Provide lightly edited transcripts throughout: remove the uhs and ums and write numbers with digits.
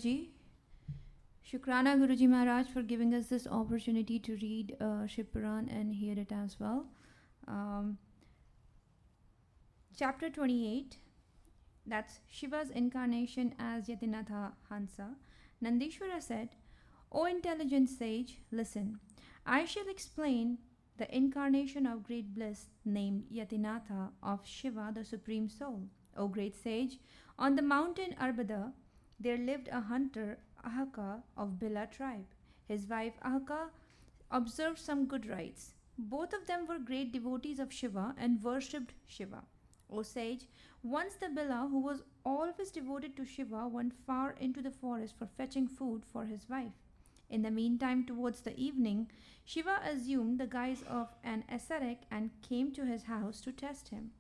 Guruji. Shukrana Guruji Maharaj for giving us this opportunity to read Shiv Puran and hear it as well. Um, Chapter 28, that's Shiva's incarnation as Yatinatha Hansa. Nandishvara said, O intelligent sage, listen. I shall explain the incarnation of great bliss named Yatinatha of Shiva, the Supreme Soul. O great sage, on the mountain Arbada there lived a hunter, Ahaka of Bila tribe. His wife Ahaka observed some good rites. Both of them were great devotees of Shiva and worshipped Shiva. O sage, once the Bila, who was always devoted to Shiva, went far into the forest for fetching food for his wife. In the meantime, towards the evening, Shiva assumed the guise of an ascetic and came to his house to test him.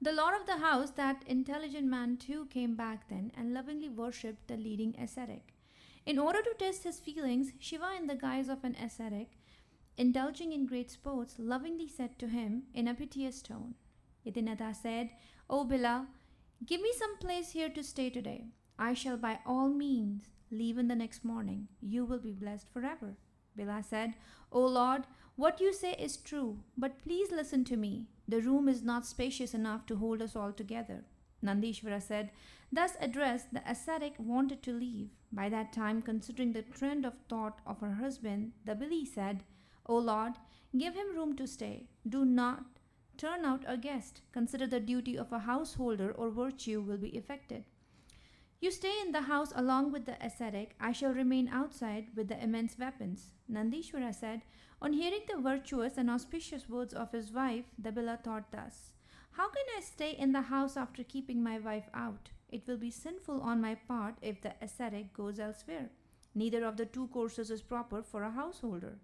The lord of the house, that intelligent man too, came back then and lovingly worshipped the leading ascetic. In order to test his feelings, Shiva, in the guise of an ascetic, indulging in great sports, lovingly said to him in a piteous tone, Yatinatha said, O Bila, give me some place here to stay today. I shall by all means leave in the next morning. You will be blessed forever. Bila said, O Lord, what you say is true, but please listen to me. The room is not spacious enough to hold us all together. Nandishvara said, thus addressed, the ascetic wanted to leave. By that time, considering the trend of thought of her husband, the Bili said, O Lord, give him room to stay. Do not turn out a guest. Consider the duty of a householder, or virtue will be affected. You stay in the house along with the ascetic. I shall remain outside with the immense weapons. Nandishvara said, on hearing the virtuous and auspicious words of his wife, the Bila thought thus, how can I stay in the house after keeping my wife out? It will be sinful on my part if the ascetic goes elsewhere. Neither of the two courses is proper for a householder.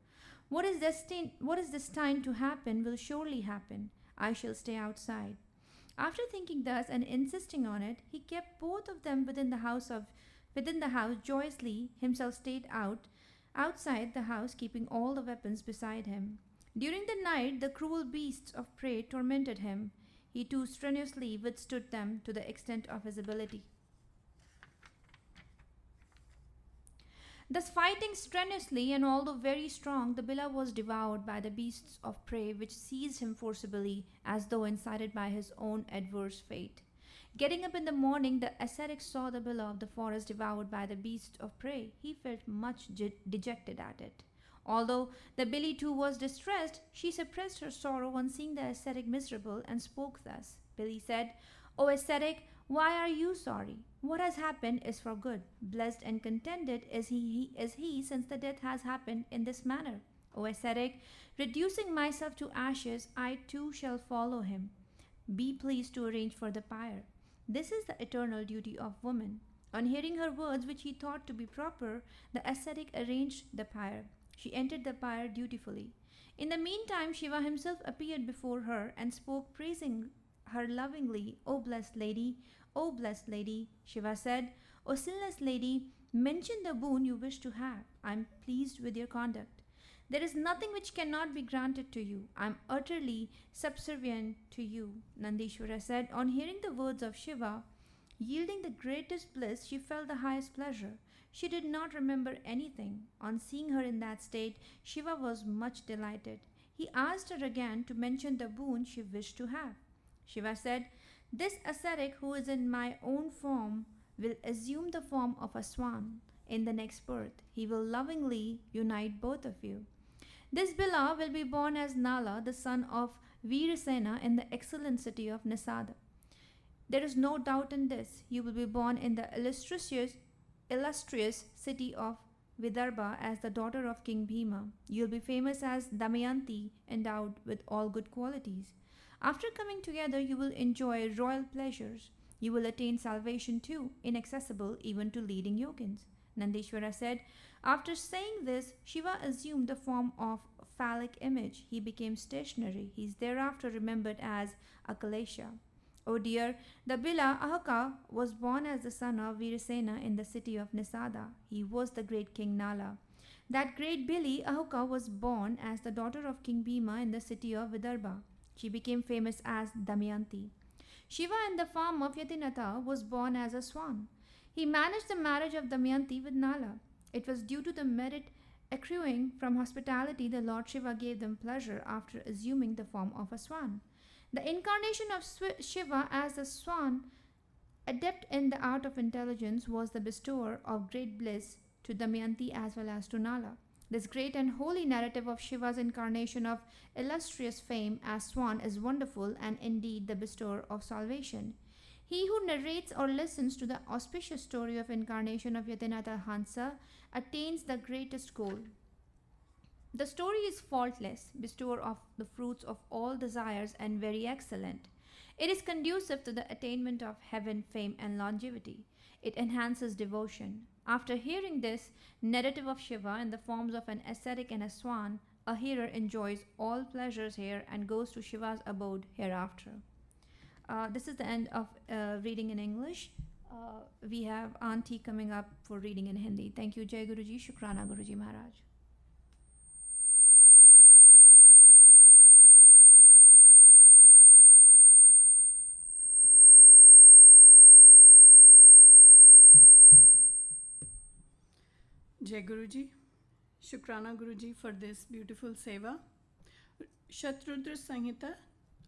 What is destined to happen will surely happen. I shall stay outside. After thinking thus and insisting on it, he kept both of them within the house joyously. Himself stayed outside the house, keeping all the weapons beside him. During the night, the cruel beasts of prey tormented him. He too strenuously withstood them to the extent of his ability. Thus fighting strenuously, and although very strong, the Bila was devoured by the beasts of prey, which seized him forcibly, as though incited by his own adverse fate. Getting up in the morning, the ascetic saw the Bila of the forest devoured by the beasts of prey. He felt much dejected at it. Although the Bili too was distressed, she suppressed her sorrow on seeing the ascetic miserable, and spoke thus. Bili said, O ascetic, why are you sorry? What has happened is for good. Blessed and contented is he since the death has happened in this manner. O ascetic, reducing myself to ashes, I too shall follow him. Be pleased to arrange for the pyre. This is the eternal duty of woman. On hearing her words, which he thought to be proper, the ascetic arranged the pyre. She entered the pyre dutifully. In the meantime, Shiva himself appeared before her and spoke, praising her lovingly. O blessed lady, O blessed lady, Shiva said, O sinless lady, mention the boon you wish to have. I am pleased with your conduct. There is nothing which cannot be granted to you. I am utterly subservient to you. Nandishvara said, on hearing the words of Shiva, yielding the greatest bliss, she felt the highest pleasure. She did not remember anything. On seeing her in that state, Shiva was much delighted. He asked her again to mention the boon she wished to have. Shiva said, this ascetic who is in my own form will assume the form of a swan in the next birth. He will lovingly unite both of you. This Bila will be born as Nala, the son of Veerasena, in the excellent city of Nisada. There is no doubt in this. You will be born in the illustrious city of Vidarbha as the daughter of King Bhima. You will be famous as Damayanti, endowed with all good qualities. After coming together, you will enjoy royal pleasures. You will attain salvation too, inaccessible even to leading yogins. Nandishvara said, after saying this, Shiva assumed the form of phallic image. He became stationary. He is thereafter remembered as Akalesha. O dear, the Bila Ahaka was born as the son of Veerasena in the city of Nisada. He was the great king Nala. That great Bili Ahaka was born as the daughter of King Bhima in the city of Vidarbha. She became famous as Damayanti. Shiva in the form of Yatinatha was born as a swan. He managed the marriage of Damayanti with Nala. It was due to the merit accruing from hospitality the Lord Shiva gave them pleasure after assuming the form of a swan. The incarnation of Shiva as the swan, adept in the art of intelligence, was the bestower of great bliss to Damayanti as well as to Nala. This great and holy narrative of Shiva's incarnation of illustrious fame as swan is wonderful and indeed the bestower of salvation. He who narrates or listens to the auspicious story of incarnation of Yatinatha Hansa attains the greatest goal. The story is faultless, bestower of the fruits of all desires, and very excellent. It is conducive to the attainment of heaven, fame, and longevity. It enhances devotion. After hearing this narrative of Shiva in the forms of an ascetic and a swan, a hearer enjoys all pleasures here and goes to Shiva's abode hereafter. This is the end of reading in English. We have Auntie coming up for reading in Hindi. Thank you, Jai Guruji, Shukrana Guruji Maharaj. Jai Guruji, Shukrana Guruji for this beautiful seva. शत्रुद्र संहिता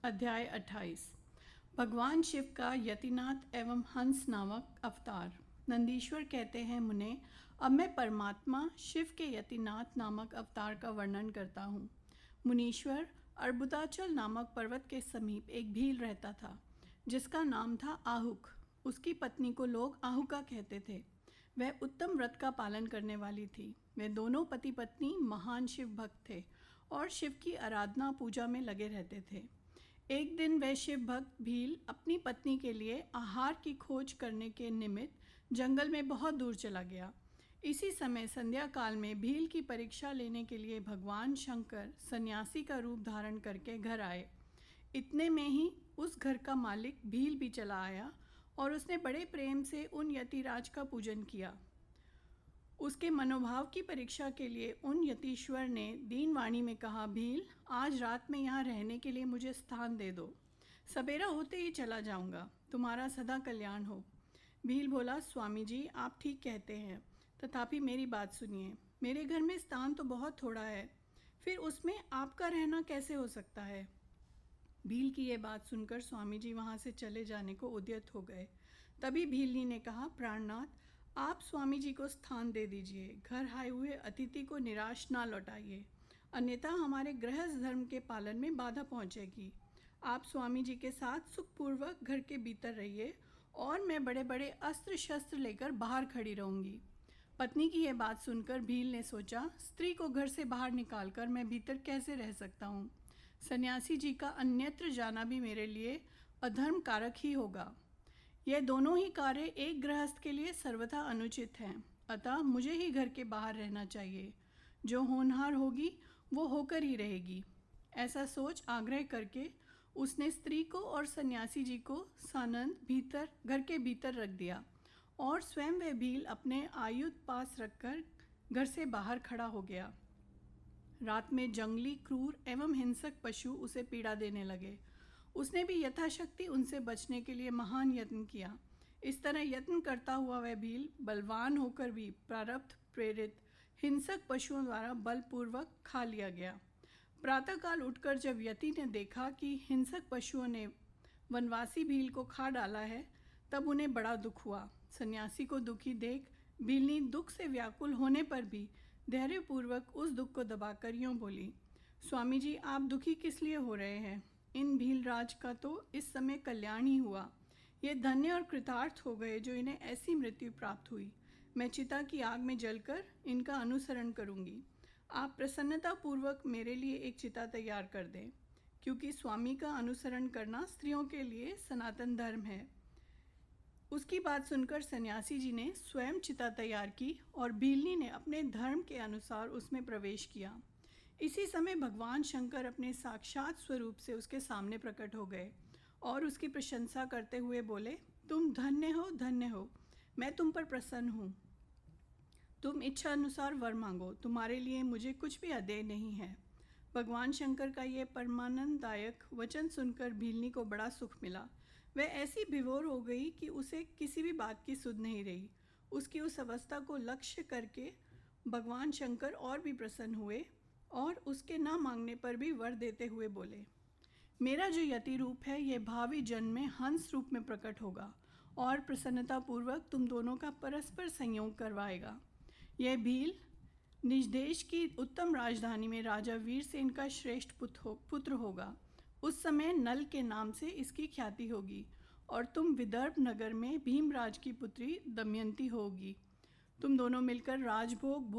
अध्याय 28। भगवान शिव का यतिनाथ एवं हंस नामक अवतार। नंदीश्वर कहते हैं, मुने, अब मैं परमात्मा शिव के यतिनाथ नामक अवतार का वर्णन करता हूँ। मुनीश्वर अर्बुदाचल नामक पर्वत के समीप एक भील रहता था जिसका नाम था आहुक। उसकी पत्नी को लोग आहुका कहते थे। वह उत्तम व्रत का पालन करने वाली थी। वे दोनों पति पत्नी महान शिव भक्त थे और शिव की आराधना पूजा में लगे रहते थे। एक दिन वह शिव भक्त भील अपनी पत्नी के लिए आहार की खोज करने के निमित्त जंगल में बहुत दूर चला गया। इसी समय संध्या काल में भील की परीक्षा लेने के लिए भगवान शंकर सन्यासी का रूप धारण करके घर आए। इतने में ही उस घर का मालिक भील भी चला आया और उसने बड़े प्रेम से उन यतिराज का पूजन किया। उसके मनोभाव की परीक्षा के लिए उन यतीश्वर ने दीनवाणी में कहा, भील, आज रात में यहाँ रहने के लिए मुझे स्थान दे दो। सवेरा होते ही चला जाऊँगा। तुम्हारा सदा कल्याण हो। भील बोला, स्वामी जी, आप ठीक कहते हैं, तथापि मेरी बात सुनिए। मेरे घर में स्थान तो बहुत थोड़ा है, फिर उसमें आपका रहना कैसे हो सकता है। भील की ये बात सुनकर स्वामी जी वहाँ से चले जाने को उद्यत हो गए। तभी भीलनी ने कहा, प्राणनाथ, आप स्वामी जी को स्थान दे दीजिए। घर आए हुए अतिथि को निराश ना लौटाइए, अन्यथा हमारे गृहस्थ धर्म के पालन में बाधा पहुँचेगी। आप स्वामी जी के साथ सुखपूर्वक घर के भीतर रहिए और मैं बड़े बड़े अस्त्र शस्त्र लेकर बाहर खड़ी रहूँगी। पत्नी की यह बात सुनकर भील ने सोचा, स्त्री को घर से बाहर निकालकर मैं भीतर कैसे रह सकता हूँ। सन्यासी जी का अन्यत्र जाना भी मेरे लिए अधर्म कारक ही होगा। यह दोनों ही कार्य एक गृहस्थ के लिए सर्वथा अनुचित हैं, अतः मुझे ही घर के बाहर रहना चाहिए। जो होनहार होगी वो होकर ही रहेगी। ऐसा सोच आग्रह करके उसने स्त्री को और सन्यासी जी को सानंद भीतर घर के भीतर रख दिया और स्वयं वह भील अपने आयुध पास रखकर घर से बाहर खड़ा हो गया। रात में जंगली, क्रूर एवं हिंसक पशु उसे पीड़ा देने लगे। उसने भी यथाशक्ति उनसे बचने के लिए महान यत्न किया। इस तरह यत्न करता हुआ वह भील बलवान होकर भी प्रारब्ध प्रेरित हिंसक पशुओं द्वारा बलपूर्वक खा लिया गया। प्रातःकाल उठकर जब यति ने देखा कि हिंसक पशुओं ने वनवासी भील को खा डाला है, तब उन्हें बड़ा दुख हुआ। सन्यासी को दुखी देख भीलनी दुख से व्याकुल होने पर भी धैर्यपूर्वक उस दुख को दबाकर यूँ बोली, स्वामी जी, आप दुखी किस लिए हो रहे हैं। इन भील राज का तो इस समय कल्याण ही हुआ। ये धन्य और कृतार्थ हो गए जो इन्हें ऐसी मृत्यु प्राप्त हुई। मैं चिता की आग में जलकर इनका अनुसरण करूंगी। आप प्रसन्नता पूर्वक मेरे लिए एक चिता तैयार कर दें, क्योंकि स्वामी का अनुसरण करना स्त्रियों के लिए सनातन धर्म है। उसकी बात सुनकर सन्यासी जी ने स्वयं चिता तैयार की और भीलनी ने अपने धर्म के अनुसार उसमें प्रवेश किया। इसी समय भगवान शंकर अपने साक्षात स्वरूप से उसके सामने प्रकट हो गए और उसकी प्रशंसा करते हुए बोले, तुम धन्य हो, धन्य हो, मैं तुम पर प्रसन्न हूँ। तुम इच्छा अनुसार वर मांगो, तुम्हारे लिए मुझे कुछ भी अदेय नहीं है। भगवान शंकर का ये परमानंददायक वचन सुनकर भीलनी को बड़ा सुख मिला। वह ऐसी विभोर हो गई कि उसे किसी भी बात की सुध नहीं रही। उसकी उस अवस्था को लक्ष्य करके भगवान शंकर और भी प्रसन्न हुए और उसके ना मांगने पर भी वर देते हुए बोले, मेरा जो यति रूप है यह भावी जन्म में हंस रूप में प्रकट होगा और प्रसन्नतापूर्वक तुम दोनों का परस्पर संयोग करवाएगा। यह भील निज देश की उत्तम राजधानी में राजा वीरसेन का श्रेष्ठ पुत्र होगा। उस समय नल के नाम से इसकी ख्याति होगी और तुम विदर्भ नगर में भीमराज की पुत्री दमयंती होगी। तुम दोनों मिलकर राजभोग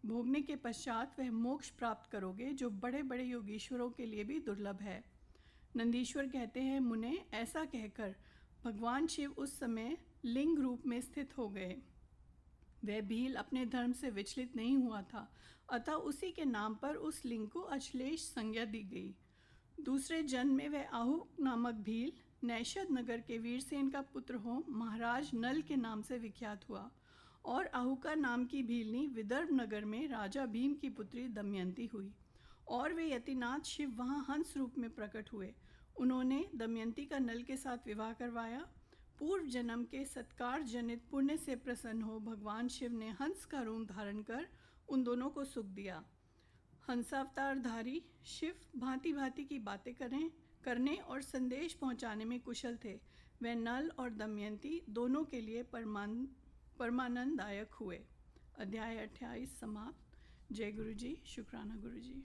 भोगने के पश्चात वह मोक्ष प्राप्त करोगे जो बड़े बड़े योगीश्वरों के लिए भी दुर्लभ है। नंदीश्वर कहते हैं, मुने, ऐसा कहकर भगवान शिव उस समय लिंग रूप में स्थित हो गए। वह भील अपने धर्म से विचलित नहीं हुआ था, अतः उसी के नाम पर उस लिंग को अश्लेष संज्ञा दी गई। दूसरे जन्म में वह आहु नामक भील नैषद नगर के वीरसेन का पुत्र हो महाराज नल के नाम से विख्यात हुआ और आहूका नाम की भीलनी विदर्भ नगर में राजा भीम की पुत्री दमयंती हुई और वे यतिनाथ शिव वहाँ हंस रूप में प्रकट हुए। उन्होंने दमयंती का नल के साथ विवाह करवाया। पूर्व जन्म के सत्कार जनित पुण्य से प्रसन्न हो भगवान शिव ने हंस का रूप धारण कर उन दोनों को सुख दिया। हंसावतारधारी शिव भांति भांति की बातें करने और संदेश पहुंचाने में कुशल थे। वे नल और दमयंती दोनों के लिए परमानंददायक हुए। अध्याय 28 समाप्त। जय गुरु जी, शुक्राना गुरु जी।